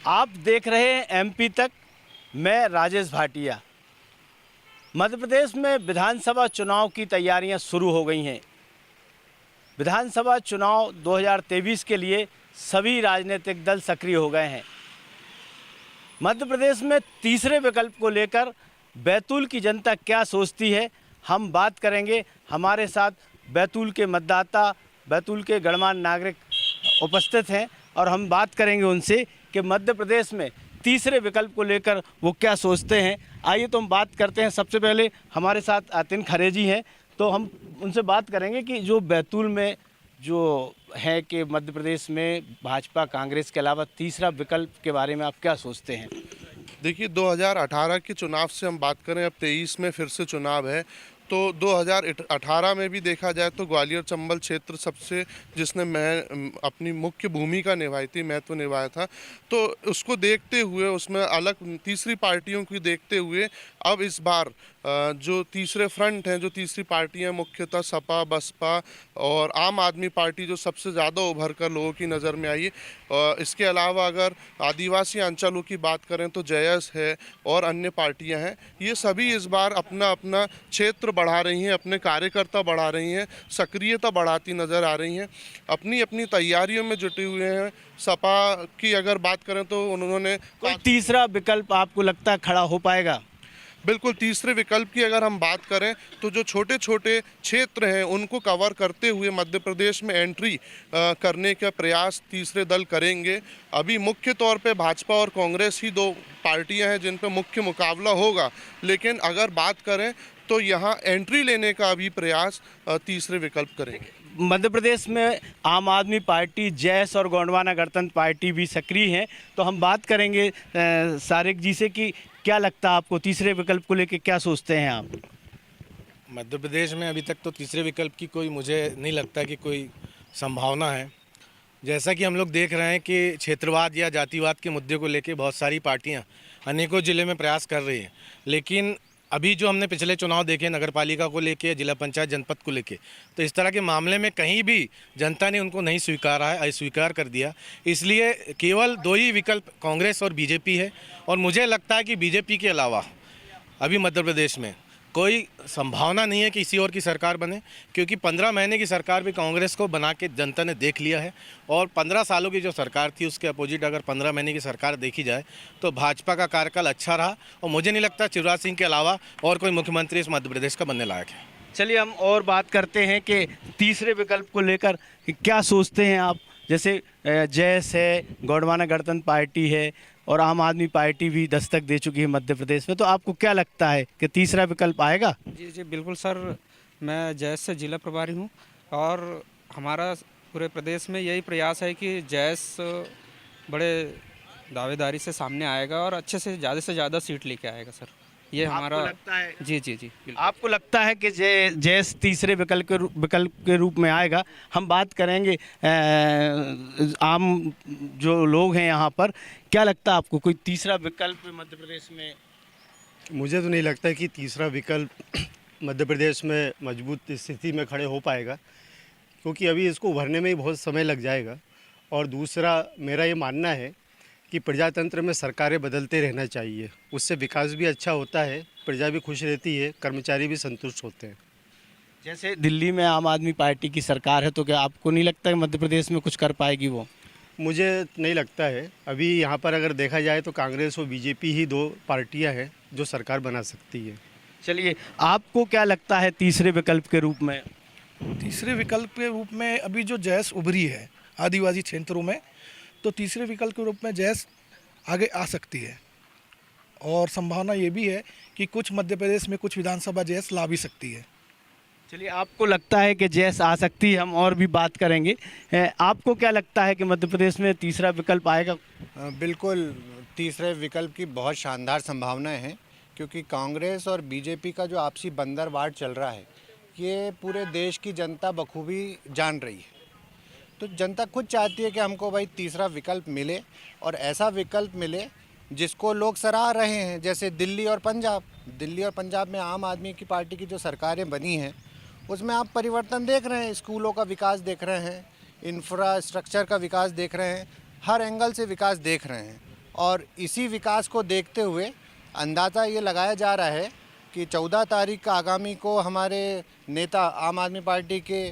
आप देख रहे हैं एमपी तक। मैं राजेश भाटिया। मध्य प्रदेश में विधानसभा चुनाव की तैयारियां शुरू हो गई हैं। विधानसभा चुनाव 2023 के लिए सभी राजनीतिक दल सक्रिय हो गए हैं। मध्य प्रदेश में तीसरे विकल्प को लेकर बैतूल की जनता क्या सोचती है, हम बात करेंगे। हमारे साथ बैतूल के मतदाता, बैतूल के गणमान्य नागरिक उपस्थित हैं और हम बात करेंगे उनसे कि मध्य प्रदेश में तीसरे विकल्प को लेकर वो क्या सोचते हैं। आइए तो हम बात करते हैं। सबसे पहले हमारे साथ आतिन खरे जी हैं, तो हम उनसे बात करेंगे कि जो बैतूल में जो है कि मध्य प्रदेश में भाजपा कांग्रेस के अलावा तीसरा विकल्प के बारे में आप क्या सोचते हैं। देखिए, 2018 के चुनाव से हम बात करें, अब 23 में फिर से चुनाव है, तो 2018 में भी देखा जाए तो ग्वालियर चंबल क्षेत्र सबसे जिसने अपनी मुख्य भूमिका निभाई थी, महत्व निभाया था, तो उसको देखते हुए, उसमें अलग तीसरी पार्टियों की देखते हुए अब इस बार जो तीसरे फ्रंट हैं, जो तीसरी पार्टियां मुख्यतः सपा, बसपा और आम आदमी पार्टी जो सबसे ज़्यादा उभर कर लोगों की नज़र में आई है। इसके अलावा अगर आदिवासी अंचलों की बात करें तो जयस है और अन्य पार्टियां हैं। ये सभी इस बार अपना अपना क्षेत्र बढ़ा रही हैं, अपने कार्यकर्ता बढ़ा रही हैं, सक्रियता बढ़ाती नज़र आ रही हैं, अपनी अपनी तैयारियों में जुटे हुए हैं। सपा की अगर बात करें तो उन्होंने कोई तीसरा विकल्प आपको लगता है खड़ा हो पाएगा? बिल्कुल, तीसरे विकल्प की अगर हम बात करें तो जो छोटे छोटे क्षेत्र हैं उनको कवर करते हुए मध्य प्रदेश में एंट्री करने का प्रयास तीसरे दल करेंगे। अभी मुख्य तौर पे भाजपा और कांग्रेस ही दो पार्टियां हैं जिन पे मुख्य मुकाबला होगा, लेकिन अगर बात करें तो यहाँ एंट्री लेने का अभी प्रयास तीसरे विकल्प करेंगे। मध्य प्रदेश में आम आदमी पार्टी, जैस और गोंडवाना गणतंत्र पार्टी भी सक्रिय हैं, तो हम बात करेंगे सारिक जी से कि क्या लगता है आपको तीसरे विकल्प को लेकर, क्या सोचते हैं आप? मध्य प्रदेश में अभी तक तो तीसरे विकल्प की कोई मुझे नहीं लगता कि कोई संभावना है। जैसा कि हम लोग देख रहे हैं कि क्षेत्रवाद या जातिवाद के मुद्दे को लेकर बहुत सारी पार्टियां अनेकों ज़िले में प्रयास कर रही हैं, लेकिन अभी जो हमने पिछले चुनाव देखे नगर पालिका को लेके, जिला पंचायत, जनपद को लेके, तो इस तरह के मामले में कहीं भी जनता ने उनको नहीं स्वीकारा है, अस्वीकार कर दिया। इसलिए केवल दो ही विकल्प कांग्रेस और बीजेपी है, और मुझे लगता है कि बीजेपी के अलावा अभी मध्य प्रदेश में कोई संभावना नहीं है कि किसी और की सरकार बने, क्योंकि 15 महीने की सरकार भी कांग्रेस को बना के जनता ने देख लिया है, और 15 सालों की जो सरकार थी उसके अपोजिट अगर 15 महीने की सरकार देखी जाए तो भाजपा का कार्यकाल अच्छा रहा, और मुझे नहीं लगता शिवराज सिंह के अलावा और कोई मुख्यमंत्री इस मध्य प्रदेश का बनने लायक है। चलिए हम और बात करते हैं कि तीसरे विकल्प को लेकर क्या सोचते हैं आप। जैसे जैस है, गोंडवाना गणतंत्र पार्टी है और आम आदमी पार्टी भी दस्तक दे चुकी है मध्य प्रदेश में, तो आपको क्या लगता है कि तीसरा विकल्प आएगा? जी जी बिल्कुल सर, मैं जैस से जिला प्रभारी हूँ और हमारा पूरे प्रदेश में यही प्रयास है कि जैस बड़े दावेदारी से सामने आएगा और अच्छे से ज़्यादा सीट लेके आएगा सर। ये हमारा लगता है? जी जी जी बिल्कुल। आपको लगता है कि जैस तीसरे विकल्प के रूप में आएगा? हम बात करेंगे आम जो लोग हैं यहाँ पर, क्या लगता है आपको कोई तीसरा विकल्प मध्य प्रदेश में? मुझे तो नहीं लगता कि तीसरा विकल्प मध्य प्रदेश में मजबूत स्थिति में खड़े हो पाएगा, क्योंकि अभी इसको उभरने में ही बहुत समय लग जाएगा। और दूसरा मेरा ये मानना है कि प्रजातंत्र में सरकारें बदलते रहना चाहिए, उससे विकास भी अच्छा होता है, प्रजा भी खुश रहती है, कर्मचारी भी संतुष्ट होते हैं। जैसे दिल्ली में आम आदमी पार्टी की सरकार है, तो क्या आपको नहीं लगता कि मध्य प्रदेश में कुछ कर पाएगी वो? मुझे नहीं लगता है। अभी यहाँ पर अगर देखा जाए तो कांग्रेस और बीजेपी ही दो पार्टियाँ हैं जो सरकार बना सकती है। चलिए, आपको क्या लगता है तीसरे विकल्प के रूप में? तीसरे विकल्प के रूप में अभी जो जैस उभरी है आदिवासी क्षेत्रों में, तो तीसरे विकल्प के रूप में जैस आगे आ सकती है, और संभावना ये भी है कि कुछ मध्य प्रदेश में कुछ विधानसभा जैस ला भी सकती है। चलिए, आपको लगता है कि जैस आ सकती है, हम और भी बात करेंगे। आपको क्या लगता है कि मध्य प्रदेश में तीसरा विकल्प आएगा? बिल्कुल, तीसरे विकल्प की बहुत शानदार संभावनाएं हैं, क्योंकि कांग्रेस और बीजेपी का जो आपसी बंदरवाट चल रहा है ये पूरे देश की जनता बखूबी जान रही है। तो जनता खुद चाहती है कि हमको भाई तीसरा विकल्प मिले, और ऐसा विकल्प मिले जिसको लोग सराह रहे हैं, जैसे दिल्ली और पंजाब में आम आदमी की पार्टी की जो सरकारें बनी हैं उसमें आप परिवर्तन देख रहे हैं, स्कूलों का विकास देख रहे हैं, इंफ्रास्ट्रक्चर का विकास देख रहे हैं, हर एंगल से विकास देख रहे हैं। और इसी विकास को देखते हुए अंदाज़ा ये लगाया जा रहा है कि 14 तारीख का आगामी को हमारे नेता आम आदमी पार्टी के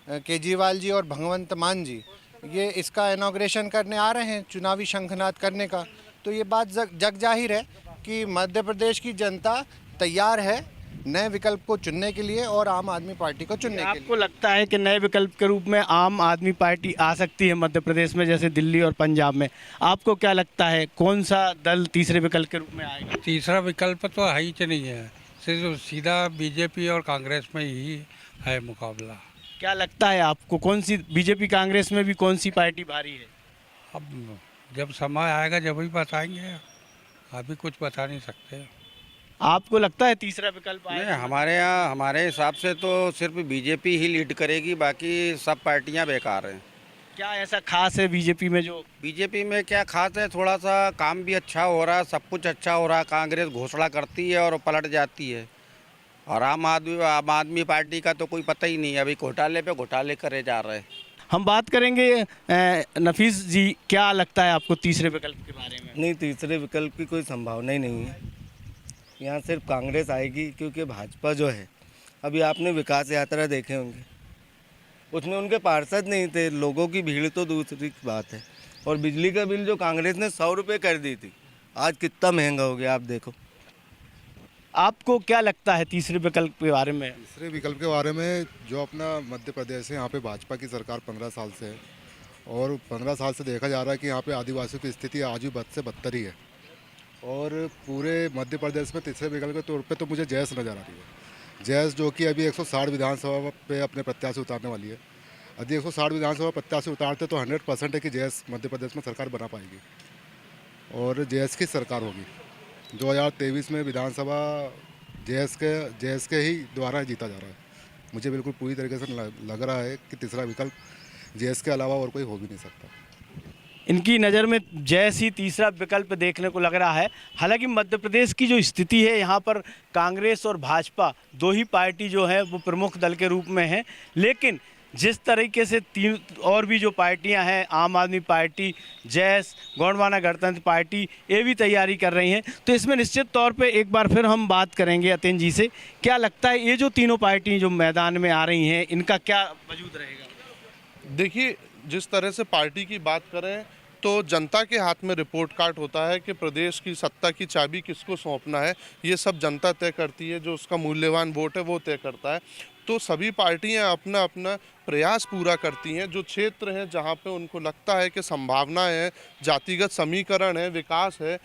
केजरीवाल जी और भगवंत मान जी ये इसका इनॉग्रेशन करने आ रहे हैं, चुनावी शंखनाद करने का। तो ये बात जग जाहिर है कि मध्य प्रदेश की जनता तैयार है नए विकल्प को चुनने के लिए और आम आदमी पार्टी को चुनने के लिए। आपको लगता है कि नए विकल्प के रूप में आम आदमी पार्टी आ सकती है मध्य प्रदेश में, जैसे दिल्ली और पंजाब में? आपको क्या लगता है कौन सा दल तीसरे विकल्प के रूप में आएगा? तीसरा विकल्प तो है ही नहीं है, सिर्फ सीधा बीजेपी और कांग्रेस में ही है मुकाबला। क्या लगता है आपको कौन सी, बीजेपी कांग्रेस में भी कौन सी पार्टी भारी है? अब जब समय आएगा जब ही बताएंगे, अभी कुछ बता नहीं सकते। आपको लगता है तीसरा विकल्प नहीं, आएगा? हमारे यहाँ हमारे हिसाब से तो सिर्फ बीजेपी ही लीड करेगी, बाकी सब पार्टियां बेकार हैं। क्या ऐसा खास है बीजेपी में जो? बीजेपी में क्या खास है, थोड़ा सा काम भी अच्छा हो रहा है, सब कुछ अच्छा हो रहा है। कांग्रेस घोषणा करती है और पलट जाती है, और आम आदमी पार्टी का तो कोई पता ही नहीं है, अभी घोटाले पे घोटाले करे जा रहे हैं। हम बात करेंगे नफीस जी, क्या लगता है आपको तीसरे विकल्प के बारे में? नहीं, तीसरे विकल्प की कोई संभावना ही नहीं है। यहाँ सिर्फ कांग्रेस आएगी, क्योंकि भाजपा जो है, अभी आपने विकास यात्रा देखे होंगे, उसमें उनके पार्षद नहीं थे, लोगों की भीड़ तो दूसरी बात है। और बिजली का बिल जो कांग्रेस ने 100 रुपये कर दी थी, आज कितना महंगा हो गया आप देखो। आपको क्या लगता है तीसरे विकल्प के बारे में? तीसरे विकल्प के बारे में, जो अपना मध्य प्रदेश है, यहाँ पे भाजपा की सरकार 15 साल से है, और 15 साल से देखा जा रहा है कि यहाँ पे आदिवासियों की स्थिति आज भी बद से बदतर ही है। और पूरे मध्य प्रदेश में तीसरे विकल्प के तौर पे तो मुझे जैस नज़र आ रही है। जैस जो कि अभी 160 विधानसभा पे अपने प्रत्याशी उतारने वाली है। यदि 160 विधानसभा प्रत्याशी उतारते तो 100% है कि जैस मध्य प्रदेश में सरकार बना पाएगी और जैस की सरकार होगी। 2023 में विधानसभा जैस के ही द्वारा जीता जा रहा है। मुझे बिल्कुल पूरी तरीके से लग रहा है कि तीसरा विकल्प जैस के अलावा और कोई हो भी नहीं सकता। इनकी नज़र में जैसी तीसरा विकल्प देखने को लग रहा है। हालांकि मध्य प्रदेश की जो स्थिति है, यहाँ पर कांग्रेस और भाजपा दो ही पार्टी जो है वो प्रमुख दल के रूप में हैं, लेकिन जिस तरीके से तीन और भी जो पार्टियां हैं, आम आदमी पार्टी, जैस, गोंडवाना गणतंत्र पार्टी, ये भी तैयारी कर रही हैं, तो इसमें निश्चित तौर पे एक बार फिर हम बात करेंगे अतेन जी से। क्या लगता है ये जो तीनों पार्टी जो मैदान में आ रही हैं, इनका क्या वजूद रहेगा? देखिए, जिस तरह से पार्टी की बात करें तो जनता के हाथ में रिपोर्ट कार्ड होता है कि प्रदेश की सत्ता की चाबी किसको सौंपना है, ये सब जनता तय करती है। जो उसका मूल्यवान वोट है वो तय करता है। तो सभी पार्टियां अपना अपना प्रयास पूरा करती हैं। जो क्षेत्र हैं जहां पे उनको लगता है कि संभावनाएं हैं, जातिगत समीकरण है, विकास है,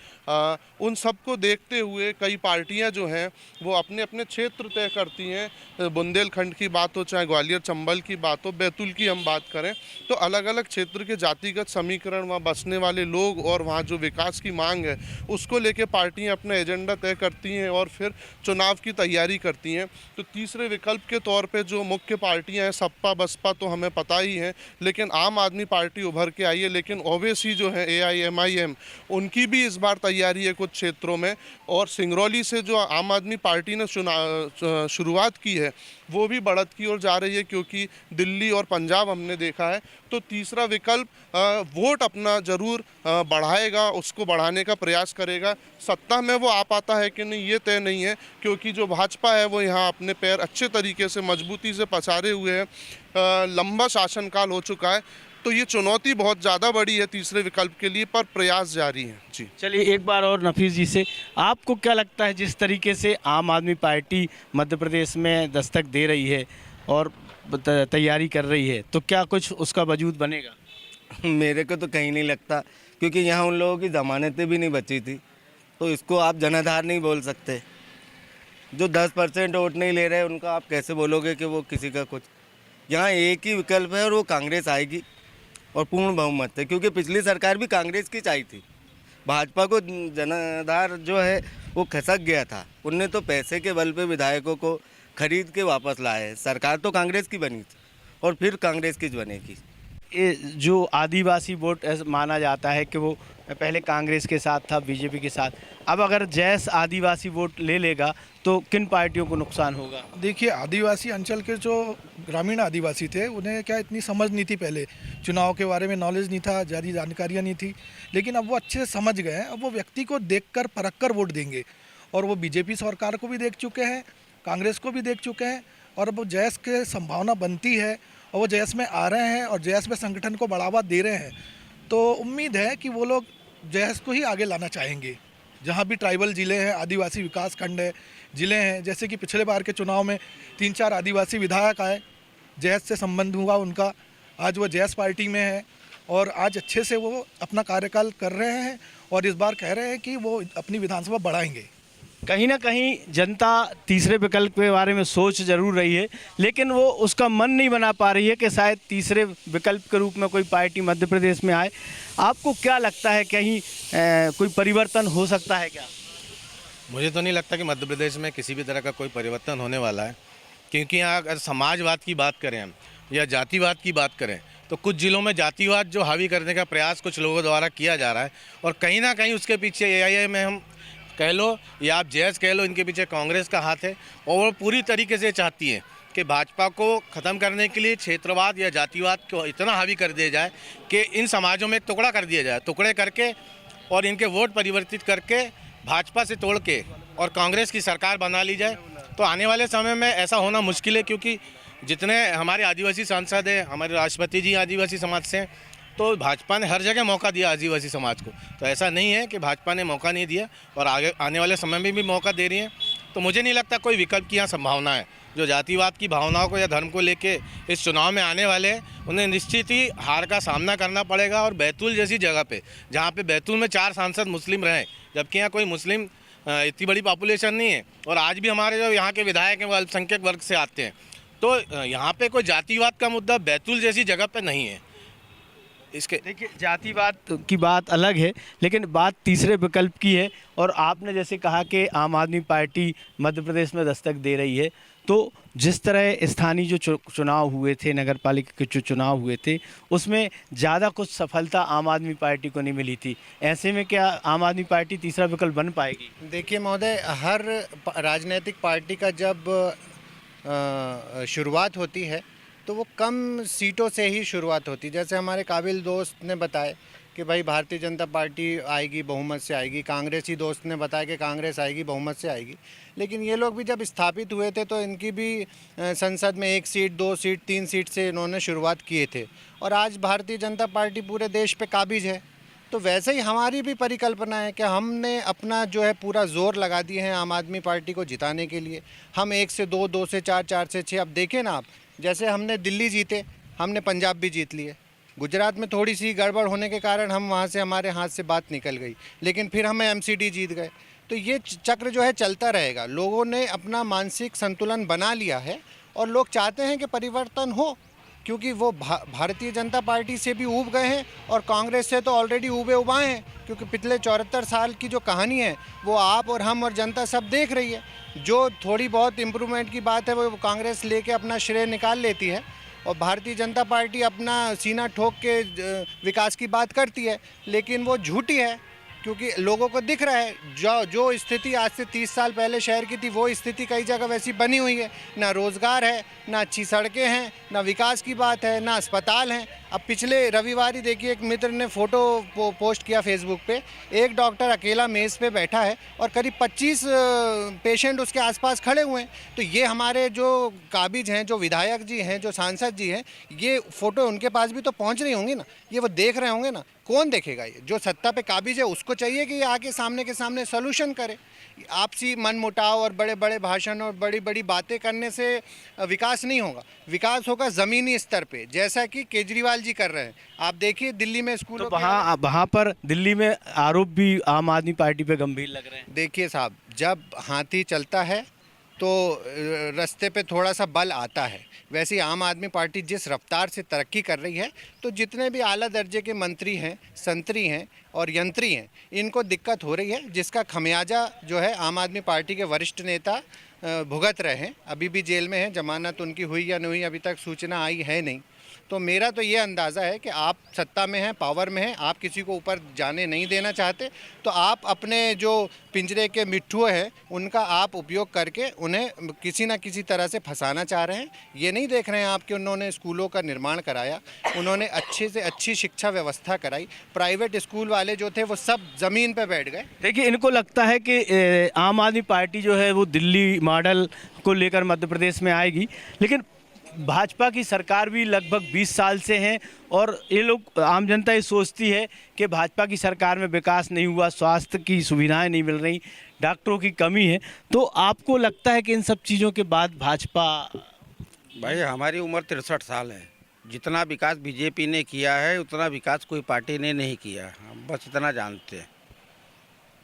उन सब को देखते हुए कई पार्टियां जो हैं वो अपने अपने क्षेत्र तय करती हैं। बुंदेलखंड की बात हो, चाहे ग्वालियर चंबल की बात हो, बैतूल की हम बात करें, तो अलग अलग क्षेत्र के जातिगत समीकरण, वहाँ बसने वाले लोग और वहाँ जो विकास की मांग है उसको लेके पार्टियाँ अपना एजेंडा तय करती हैं और फिर चुनाव की तैयारी करती हैं। तो तीसरे विकल्प के तौर पे जो मुख्य पार्टियां हैं, सपा बसपा तो हमें पता ही है, लेकिन आम आदमी पार्टी उभर के आई है। लेकिन ओवैसी जो है AIMIM, उनकी भी इस बार तैयारी है कुछ क्षेत्रों में। और सिंगरौली से जो आम आदमी पार्टी ने शुरुआत की है वो भी बढ़त की ओर जा रही है, क्योंकि दिल्ली और पंजाब हमने देखा है। तो तीसरा विकल्प वोट अपना ज़रूर बढ़ाएगा, उसको बढ़ाने का प्रयास करेगा। सत्ता में वो आ पाता है कि नहीं ये तय नहीं है, क्योंकि जो भाजपा है वो यहाँ अपने पैर अच्छे तरीके से मजबूती से पसारे हुए हैं। लंबा शासनकाल हो चुका है, तो ये चुनौती बहुत ज़्यादा बड़ी है तीसरे विकल्प के लिए, पर प्रयास जारी है। जी चलिए एक बार और नफीस जी से, आपको क्या लगता है जिस तरीके से आम आदमी पार्टी मध्य प्रदेश में दस्तक दे रही है और तैयारी कर रही है, तो क्या कुछ उसका वजूद बनेगा? मेरे को तो कहीं नहीं लगता, क्योंकि यहाँ उन लोगों की ज़मानतें भी नहीं बची थी, तो इसको आप जनाधार नहीं बोल सकते। जो 10% वोट नहीं ले रहे उनका आप कैसे बोलोगे कि वो किसी का कुछ। यहाँ एक ही विकल्प है और वो कांग्रेस आएगी और पूर्ण बहुमत है, क्योंकि पिछली सरकार भी कांग्रेस की चाहिए थी। भाजपा को जनाधार जो है वो खसक गया था, उनने तो पैसे के बल पे विधायकों को खरीद के वापस लाए। सरकार तो कांग्रेस की बनी थी और फिर कांग्रेस की बनेगी। जो आदिवासी वोट माना जाता है कि वो पहले कांग्रेस के साथ था, बीजेपी के साथ, अब अगर जैस आदिवासी वोट ले लेगा तो किन पार्टियों को नुकसान होगा? देखिए, आदिवासी अंचल के जो ग्रामीण आदिवासी थे उन्हें क्या इतनी समझ नहीं थी, पहले चुनाव के बारे में नॉलेज नहीं था, ज़्यादा जानकारियाँ नहीं थी, लेकिन अब वो अच्छे से समझ गए हैं। अब वो व्यक्ति को देखकर परख कर वोट देंगे, और वो बीजेपी सरकार को भी देख चुके हैं, कांग्रेस को भी देख चुके हैं, और अब वो जैस के संभावना बनती है और वो जैस में आ रहे हैं और जैस में संगठन को बढ़ावा दे रहे हैं, तो उम्मीद है कि वो लोग जैस को ही आगे लाना चाहेंगे। जहाँ भी ट्राइबल ज़िले हैं, आदिवासी विकास खंड है, ज़िले हैं, जैसे कि पिछले बार के चुनाव में 3-4 आदिवासी विधायक आए, जैस से संबंध हुआ उनका, आज वो जैस पार्टी में है और आज अच्छे से वो अपना कार्यकाल कर रहे हैं और इस बार कह रहे हैं कि वो अपनी विधानसभा बढ़ाएंगे। कहीं ना कहीं जनता तीसरे विकल्प के बारे में सोच जरूर रही है, लेकिन वो उसका मन नहीं बना पा रही है कि शायद तीसरे विकल्प के रूप में कोई पार्टी मध्य प्रदेश में आए। आपको क्या लगता है, कहीं कोई परिवर्तन हो सकता है क्या? मुझे तो नहीं लगता कि मध्य प्रदेश में किसी भी तरह का कोई परिवर्तन होने वाला है, क्योंकि यहाँ अगर समाजवाद की बात करें हम या जातिवाद की बात करें तो कुछ ज़िलों में जातिवाद जो हावी करने का प्रयास कुछ लोगों द्वारा किया जा रहा है, और कहीं ना कहीं उसके पीछे एआईएम में हम कह लो या आप जैस कह लो, इनके पीछे कांग्रेस का हाथ है, और वो पूरी तरीके से चाहती है कि भाजपा को ख़त्म करने के लिए क्षेत्रवाद या जातिवाद को इतना हावी कर दिया जाए कि इन समाजों में एक टुकड़ा कर दिया जाए, टुकड़े करके और इनके वोट परिवर्तित करके भाजपा से तोड़ के और कांग्रेस की सरकार बना ली जाए। तो आने वाले समय में ऐसा होना मुश्किल है, क्योंकि जितने हमारे आदिवासी सांसद हैं, हमारे राष्ट्रपति जी आदिवासी समाज से हैं, तो भाजपा ने हर जगह मौका दिया आदिवासी समाज को। तो ऐसा नहीं है कि भाजपा ने मौका नहीं दिया, और आगे आने वाले समय में भी मौका दे रही है। तो मुझे नहीं लगता कोई विकल्प की यहाँ संभावना है। जो जातिवाद की भावनाओं को या धर्म को लेके इस चुनाव में आने वाले हैं, उन्हें निश्चित ही हार का सामना करना पड़ेगा। और बैतूल जैसी जगह पे, जहाँ पे बैतूल में 4 सांसद मुस्लिम रहे, जबकि यहाँ कोई मुस्लिम इतनी बड़ी पॉपुलेशन नहीं है, और आज भी हमारे जो यहाँ के विधायक हैं वो अल्पसंख्यक वर्ग से आते हैं, तो यहाँ पे कोई जातिवाद का मुद्दा बैतूल जैसी जगह पे नहीं है। इसके देखिए, जातिवाद की बात अलग है, लेकिन बात तीसरे विकल्प की है। और आपने जैसे कहा कि आम आदमी पार्टी मध्य प्रदेश में दस्तक दे रही है, तो जिस तरह स्थानीय जो चुनाव हुए थे, नगर पालिका के जो चुनाव हुए थे, उसमें ज़्यादा कुछ सफलता आम आदमी पार्टी को नहीं मिली थी। ऐसे में क्या आम आदमी पार्टी तीसरा विकल्प बन पाएगी? देखिए महोदय, हर राजनीतिक पार्टी का जब शुरुआत होती है तो वो कम सीटों से ही शुरुआत होती है। जैसे हमारे काबिल दोस्त ने बताया कि भाई भारतीय जनता पार्टी आएगी, बहुमत से आएगी, कांग्रेसी दोस्त ने बताया कि कांग्रेस आएगी, बहुमत से आएगी। लेकिन ये लोग भी जब स्थापित हुए थे तो इनकी भी संसद में 1 सीट, 2 सीट, 3 सीट से इन्होंने शुरुआत किए थे, और आज भारतीय जनता पार्टी पूरे देश पे काबिज है। तो वैसे ही हमारी भी परिकल्पना है कि हमने अपना जो है पूरा जोर लगा दिए हैं आम आदमी पार्टी को जिताने के लिए। हम 1 से 2, 2 से 4, 4 से 6, अब देखें ना आप, जैसे हमने दिल्ली जीते, हमने पंजाब भी जीत लिए। गुजरात में थोड़ी सी गड़बड़ होने के कारण हम वहाँ से, हमारे हाथ से बात निकल गई, लेकिन फिर हम एमसीडी जीत गए। तो ये चक्र जो है चलता रहेगा। लोगों ने अपना मानसिक संतुलन बना लिया है और लोग चाहते हैं कि परिवर्तन हो, क्योंकि वो भारतीय जनता पार्टी से भी ऊब गए हैं और कांग्रेस से तो ऑलरेडी ऊबे उबाए हैं, क्योंकि पिछले 74 साल की जो कहानी है वो आप और हम और जनता सब देख रही है। जो थोड़ी बहुत इम्प्रूवमेंट की बात है वो कांग्रेस लेके अपना श्रेय निकाल लेती है, और भारतीय जनता पार्टी अपना सीना ठोक के विकास की बात करती है, लेकिन वो झूठी है, क्योंकि लोगों को दिख रहा है जो स्थिति आज से 30 साल पहले शहर की थी वो स्थिति कई जगह वैसी बनी हुई है। ना रोज़गार है, ना अच्छी सड़कें हैं, ना विकास की बात है, ना अस्पताल हैं। अब पिछले रविवार ही देखिए, एक मित्र ने फ़ोटो पोस्ट किया फेसबुक पे, एक डॉक्टर अकेला मेज़ पे बैठा है और करीब 25 पेशेंट उसके आसपास खड़े हुए हैं। तो ये हमारे जो काबिज हैं, जो विधायक जी हैं, जो सांसद जी हैं, ये फ़ोटो उनके पास भी तो पहुंच रही होंगी ना, ये वो देख रहे होंगे ना। कौन देखेगा? ये जो सत्ता पे काबिज है उसको चाहिए कि ये आके सामने के सामने सोल्यूशन करे। आपसी मनमुटाव और बड़े बड़े भाषण और बड़ी बड़ी बातें करने से विकास नहीं होगा। विकास होगा ज़मीनी स्तर पे, जैसा कि केजरीवाल जी कर रहे हैं। आप देखिए दिल्ली में स्कूलों, तो वहाँ पर दिल्ली में आरोप भी आम आदमी पार्टी पे गंभीर लग रहे हैं। देखिए साहब, जब हाथी चलता है तो रास्ते पे थोड़ा सा बल आता है। वैसे ही आम आदमी पार्टी जिस रफ्तार से तरक्की कर रही है, तो जितने भी आला दर्जे के मंत्री हैं, संतरी हैं और यंत्री हैं, इनको दिक्कत हो रही है, जिसका खमियाजा जो है आम आदमी पार्टी के वरिष्ठ नेता भुगत रहे हैं। अभी भी जेल में हैं, जमानत उनकी हुई या नहीं हुई अभी तक सूचना आई है नहीं। तो मेरा तो ये अंदाज़ा है कि आप सत्ता में हैं, पावर में हैं, आप किसी को ऊपर जाने नहीं देना चाहते, तो आप अपने जो पिंजरे के मिट्ठुए हैं उनका आप उपयोग करके उन्हें किसी ना किसी तरह से फंसाना चाह रहे हैं। ये नहीं देख रहे हैं आप कि उन्होंने स्कूलों का निर्माण कराया, उन्होंने अच्छे से अच्छी शिक्षा व्यवस्था कराई, प्राइवेट स्कूल वाले जो थे वो सब ज़मीन पर बैठ गए। देखिए, इनको लगता है कि आम आदमी पार्टी जो है वो दिल्ली मॉडल को लेकर मध्य प्रदेश में आएगी, लेकिन भाजपा की सरकार भी लगभग 20 साल से है और ये लोग, आम जनता ये सोचती है कि भाजपा की सरकार में विकास नहीं हुआ, स्वास्थ्य की सुविधाएं नहीं मिल रही, डॉक्टरों की कमी है। तो आपको लगता है कि इन सब चीज़ों के बाद भाजपा? भाई हमारी उम्र 63 साल है, जितना विकास बीजेपी ने किया है उतना विकास कोई पार्टी ने नहीं किया, हम बस इतना जानते हैं।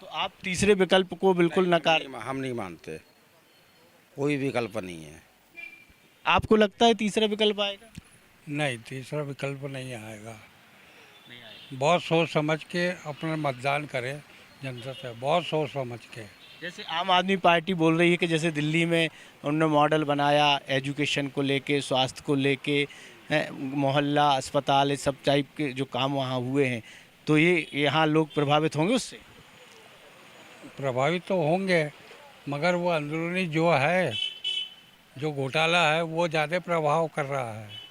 तो आप तीसरे विकल्प को बिल्कुल नकार? हम नहीं मानते, कोई विकल्प नहीं है। आपको लगता है तीसरा विकल्प आएगा? नहीं, तीसरा विकल्प नहीं आएगा। बहुत सोच समझ के अपना मतदान करें जनता से, बहुत सोच समझ के। जैसे आम आदमी पार्टी बोल रही है कि जैसे दिल्ली में उन्होंने मॉडल बनाया एजुकेशन को लेके, स्वास्थ्य को लेके, मोहल्ला अस्पताल, ये सब टाइप के जो काम वहाँ हुए हैं, तो ये यहाँ लोग प्रभावित होंगे उससे? प्रभावित तो होंगे, मगर वो अंदरूनी जो है, जो घोटाला है, वो ज़्यादा प्रभाव कर रहा है।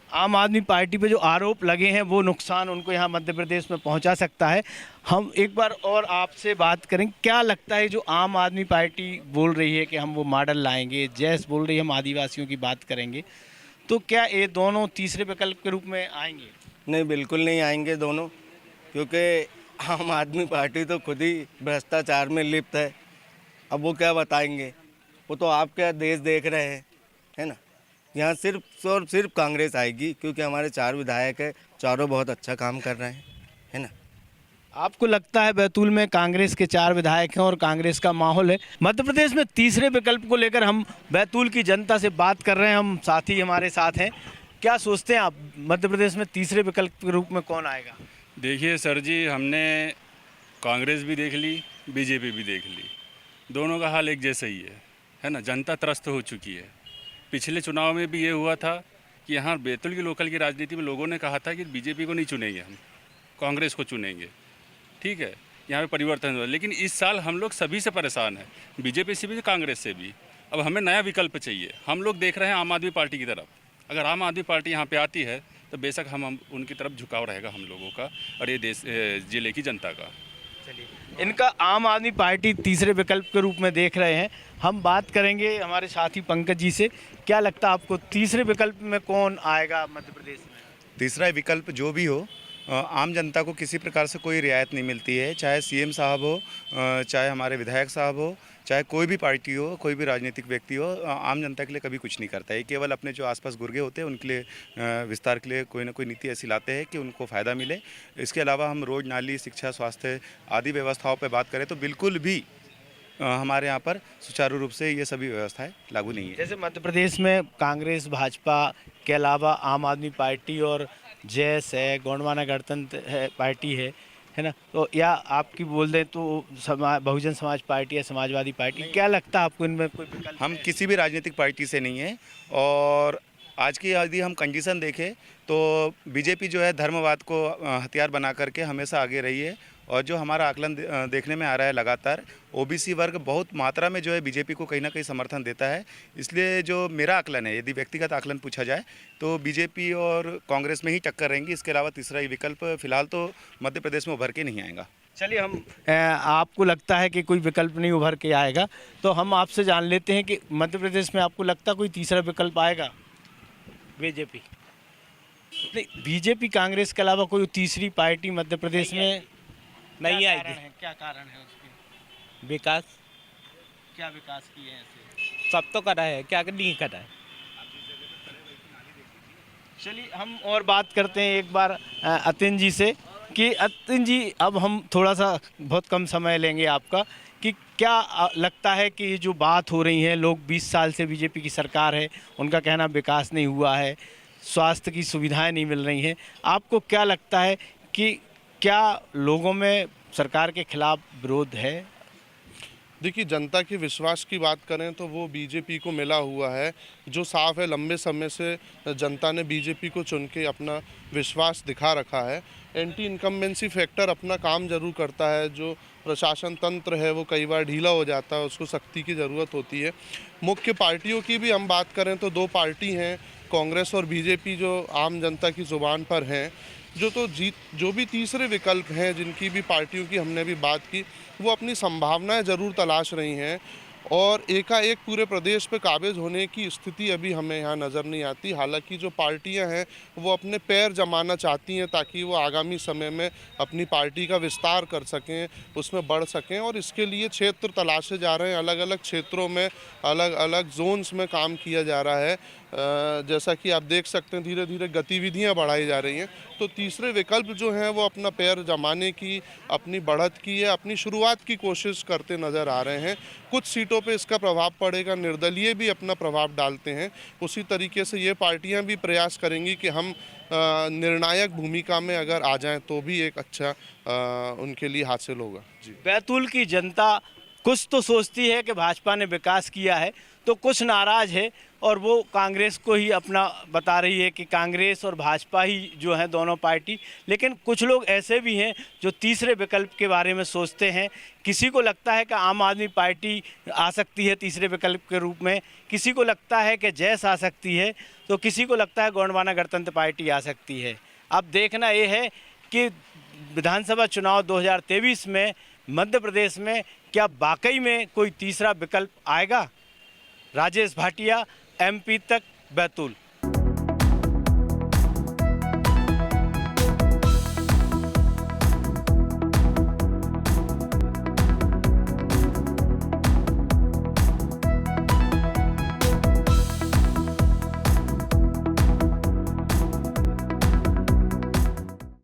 आम आदमी पार्टी पे जो आरोप लगे हैं वो नुकसान उनको यहाँ मध्य प्रदेश में पहुँचा सकता है। हम एक बार और आपसे बात करें, क्या लगता है जो आम आदमी पार्टी बोल रही है कि हम वो मॉडल लाएंगे, जैस बोल रही है हम आदिवासियों की बात करेंगे, तो क्या ये दोनों तीसरे विकल्प के रूप में आएंगे? नहीं, बिल्कुल नहीं आएंगे दोनों, क्योंकि आम आदमी पार्टी तो खुद ही भ्रष्टाचार में लिप्त है। अब वो क्या बताएंगे, वो तो आप क्या देश देख रहे हैं, है ना। यहाँ सिर्फ और सिर्फ कांग्रेस आएगी, क्योंकि हमारे 4 विधायक हैं, चारों बहुत अच्छा काम कर रहे हैं, है ना। आपको लगता है बैतूल में कांग्रेस के 4 विधायक हैं और कांग्रेस का माहौल है? मध्य प्रदेश में तीसरे विकल्प को लेकर हम बैतूल की जनता से बात कर रहे हैं, हम साथी हमारे साथ हैं। क्या सोचते हैं आप, मध्य प्रदेश में तीसरे विकल्प के रूप में कौन आएगा? देखिए सर जी, हमने कांग्रेस भी देख ली, बीजेपी भी देख ली, दोनों का हाल एक जैसा ही है ना। जनता त्रस्त हो चुकी है। पिछले चुनाव में भी ये हुआ था कि यहाँ बैतूल की लोकल की राजनीति में लोगों ने कहा था कि बीजेपी को नहीं चुनेंगे, हम कांग्रेस को चुनेंगे, ठीक है, यहाँ पे परिवर्तन हुआ। लेकिन इस साल हम लोग सभी से परेशान हैं, बीजेपी से भी, कांग्रेस से भी। अब हमें नया विकल्प चाहिए। हम लोग देख रहे हैं आम आदमी पार्टी की तरफ। अगर आम आदमी पार्टी यहाँ पे आती है तो बेशक हम उनकी तरफ झुकाव रहेगा हम लोगों का और ये देश जिले की जनता का। चलिए, इनका आम आदमी पार्टी तीसरे विकल्प के रूप में देख रहे हैं। हम बात करेंगे हमारे साथी पंकज जी से। क्या लगता है आपको तीसरे विकल्प में कौन आएगा मध्य प्रदेश में? तीसरा विकल्प जो भी हो, आम जनता को किसी प्रकार से कोई रियायत नहीं मिलती है, चाहे सीएम साहब हो, चाहे हमारे विधायक साहब हो, चाहे कोई भी पार्टी हो, कोई भी राजनीतिक व्यक्ति हो, आम जनता के लिए कभी कुछ नहीं करता है। केवल अपने जो आसपास गुर्गे होते हैं उनके लिए विस्तार के लिए कोई ना कोई नीति ऐसी लाते हैं कि उनको फ़ायदा मिले। इसके अलावा हम रोड, नाली, शिक्षा, स्वास्थ्य आदि व्यवस्थाओं पर बात करें तो बिल्कुल भी हमारे यहाँ पर सुचारू रूप से ये सभी व्यवस्थाएं लागू नहीं है। जैसे मध्य प्रदेश में कांग्रेस, भाजपा के अलावा आम आदमी पार्टी और जैस है, गोंडवाना गणतंत्र पार्टी है ना, तो या आपकी बोल दें तो बहुजन समाज पार्टी या समाजवादी पार्टी, क्या लगता है आपको इनमें कोई विकल्प? हम किसी भी राजनीतिक पार्टी से नहीं है और आज की यदि हम कंडीशन देखें तो बीजेपी जो है धर्मवाद को हथियार बना करके हमेशा आगे रही है और जो हमारा आकलन देखने में आ रहा है लगातार, ओबीसी वर्ग बहुत मात्रा में जो है बीजेपी को कहीं ना कहीं समर्थन देता है। इसलिए जो मेरा आकलन है, यदि व्यक्तिगत आकलन पूछा जाए तो बीजेपी और कांग्रेस में ही टक्कर रहेंगी। इसके अलावा तीसरा ही विकल्प फिलहाल तो मध्य प्रदेश में उभर के नहीं आएगा। चलिए, हम आपको लगता है कि कोई विकल्प नहीं उभर के आएगा, तो हम आपसे जान लेते हैं कि मध्य प्रदेश में आपको लगता कोई तीसरा विकल्प आएगा? बीजेपी नहीं, बीजेपी कांग्रेस के अलावा कोई तीसरी पार्टी मध्य प्रदेश में नहीं आएगी? क्या कारण है उसके? विकास। क्या विकास किए हैं ऐसे? सब तो करा है, क्या नहीं करा है। चलिए, हम और बात करते हैं एक बार अतिन जी से कि अतिन जी, अब हम थोड़ा सा बहुत कम समय लेंगे आपका, कि क्या लगता है कि ये जो बात हो रही है, लोग 20 साल से बीजेपी की सरकार है, उनका कहना विकास नहीं हुआ है, स्वास्थ्य की सुविधाएं नहीं मिल रही हैं, आपको क्या लगता है कि क्या लोगों में सरकार के खिलाफ विरोध है? देखिए, जनता के विश्वास की बात करें तो वो बीजेपी को मिला हुआ है, जो साफ है लंबे समय से जनता ने बीजेपी को चुन के अपना विश्वास दिखा रखा है। एंटी इनकम्बेंसी फैक्टर अपना काम जरूर करता है, जो प्रशासन तंत्र है वो कई बार ढीला हो जाता है, उसको सख्ती की ज़रूरत होती है। मुख्य पार्टियों की भी हम बात करें तो दो पार्टी हैं, कांग्रेस और बीजेपी, जो आम जनता की ज़ुबान पर हैं। जो भी तीसरे विकल्प हैं, जिनकी भी पार्टियों की हमने भी बात की, वो अपनी संभावनाएं ज़रूर तलाश रही हैं और एकाएक पूरे प्रदेश पे काबिज होने की स्थिति अभी हमें यहाँ नज़र नहीं आती। हालांकि जो पार्टियां हैं वो अपने पैर जमाना चाहती हैं ताकि वो आगामी समय में अपनी पार्टी का विस्तार कर सकें, उसमें बढ़ सकें, और इसके लिए क्षेत्र तलाशे जा रहे हैं। अलग अलग क्षेत्रों में अलग अलग जोन्स में काम किया जा रहा है। जैसा कि आप देख सकते हैं, धीरे धीरे गतिविधियां बढ़ाई जा रही हैं। तो तीसरे विकल्प जो हैं वो अपना पैर जमाने की, अपनी बढ़त की या अपनी शुरुआत की कोशिश करते नज़र आ रहे हैं। कुछ सीटों पे इसका प्रभाव पड़ेगा, निर्दलीय भी अपना प्रभाव डालते हैं। उसी तरीके से ये पार्टियां भी प्रयास करेंगी कि हम निर्णायक भूमिका में अगर आ जाएं तो भी एक अच्छा उनके लिए हासिल होगा। जी, बैतूल की जनता कुछ तो सोचती है कि भाजपा ने विकास किया है, तो कुछ नाराज़ है और वो कांग्रेस को ही अपना बता रही है कि कांग्रेस और भाजपा ही जो है दोनों पार्टी। लेकिन कुछ लोग ऐसे भी हैं जो तीसरे विकल्प के बारे में सोचते हैं। किसी को लगता है कि आम आदमी पार्टी आ सकती है तीसरे विकल्प के रूप में, किसी को लगता है कि जैस आ सकती है, तो किसी को लगता है गोंडवाना गणतंत्र पार्टी आ सकती है। अब देखना ये है कि विधानसभा चुनाव 2023 में मध्य प्रदेश में क्या वाकई में कोई तीसरा विकल्प आएगा। राजेश भाटिया, MP तक, बैतूल।